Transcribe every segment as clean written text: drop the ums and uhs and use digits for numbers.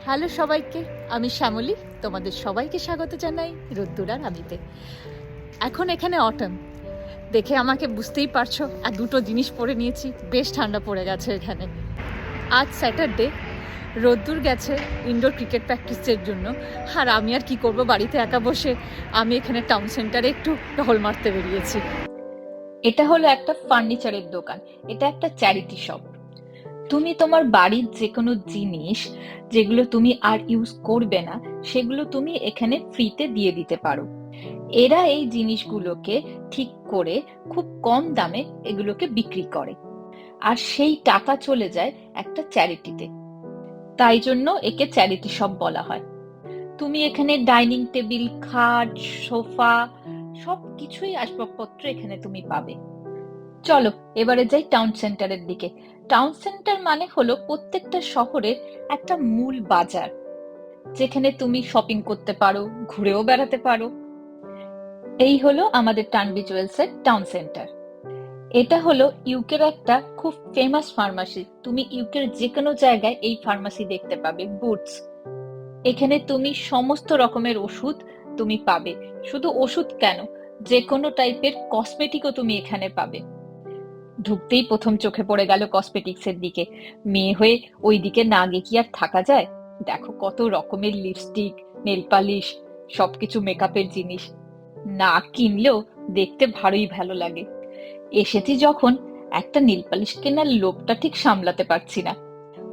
Hello সবাইকে, আমি শ্যামলী। তোমাদের সবাইকে স্বাগত জানাই রোদ্দুর আর আমিতে। এখন এখানে অটম, দেখে আমাকে বুঝতেই পারছো। আর দুটো জিনিস পরে নিয়েছি, বেশ ঠান্ডা পড়ে গেছে এখানে। আজ স্যাটারডে, রোদ্দুর গেছে ইনডোর ক্রিকেট প্র্যাকটিসের জন্য। আর আমি আর কি করব, বাড়িতে একা বসে আমি এখানে টাউন সেন্টারে একটু টহল মারতে বেরিয়েছি। এটা হলো একটা ফার্নিচারের দোকান, এটা একটা চ্যারিটি শপ। তুমি তোমার বাড়ির যে কোনো জিনিস যেগুলো তুমি আর ইউজ করবে না, সেগুলো তুমি এখানে ফ্রিতে দিয়ে দিতে পারো। এরা এই জিনিসগুলোকে ঠিক করে খুব কম দামে এগুলোকে বিক্রি করে, আর সেই টাকা চলে যায় একটা চ্যারিটিতে। তাই জন্য একে চ্যারিটি শপ বলা হয়। তুমি এখানে ডাইনিং টেবিল, খাট, সোফা, সব কিছুই আসবাবপত্র এখানে তুমি পাবে। চলো এবারে যাই টাউন সেন্টারের দিকে। টাউন সেন্টার মানে হলো প্রত্যেকটা শহরের একটা মূল বাজার, যেখানে তুমি শপিং করতে পারো, ঘুরেও বেড়াতে পারো। এই হলো আমাদের টানবি জুয়েলসের টাউন সেন্টার। এটা হলো ইউকের একটা খুব ফেমাস ফার্মাসি। তুমি ইউকের যে কোনো জায়গায় এই ফার্মাসি দেখতে পাবে, বুটস। এখানে তুমি সমস্ত রকমের ওষুধ তুমি পাবে। শুধু ওষুধ কেন, যে কোনো টাইপের কসমেটিকও তুমি এখানে পাবে। ঢুকতেই প্রথম চোখে পড়ে গেল কসমেটিক্স এর দিকে। মেয়ে হয়ে ওই দিকে না গিয়ে কি আর থাকা যায়? দেখো কত রকমের লিপস্টিক, নেল পালিশ, সবকিছু মেকআপের জিনিস। না কিনলেও দেখতে ভালোই ভালো লাগে। এসেছি যখন, একটা নেল পালিশ কেনার লোভটা ঠিক সামলাতে পারছি না।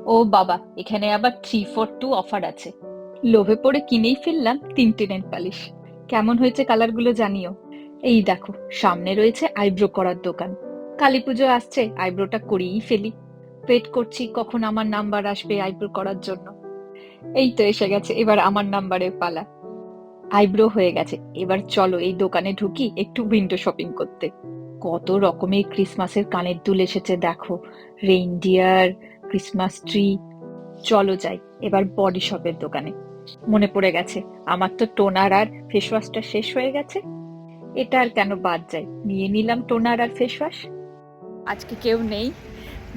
ও বাবা, এখানে আবার 3 for 2 অফার আছে। লোভে পড়ে কিনেই ফেললাম 3টে নেল পালিশ। কেমন হয়েছে কালারগুলো জানিও। এই দেখো, সামনে রয়েছে আইব্রো করার দোকান। কালী পুজো আসছে, আইব্রোটা করিয়েই ফেলি। ওয়েট করছি কখন আমার নাম্বার আসবে আইব্রো করার জন্য। এই তো এসে গেছে, এবার আমার নাম্বারের পালা। আইব্রো হয়ে গেছে, এবার চলো এই দোকানে ঢুকি একটু উইন্ডো শপিং করতে। কত রকমের ক্রিসমাসের কানের দুল এসেছে দেখো, রেইনডিয়ার, ক্রিসমাস ট্রি। চলো যাই এবার বডি শপের দোকানে। মনে পড়ে গেছে, আমার তো টোনার আর ফেস ওয়াশটা শেষ হয়ে গেছে। এটা আর কেন বাদ যায়, নিয়ে নিলাম টোনার আর ফেস ওয়াশ। আজকে কেউ নেই,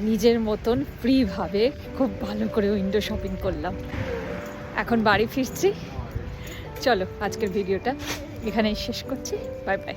নিজের মতন ফ্রি ভাবে খুব ভালো করে উইন্ডো শপিং করলাম। এখন বাড়ি ফিরছি। চলো আজকের ভিডিওটা এখানেই শেষ করছি। Bye bye.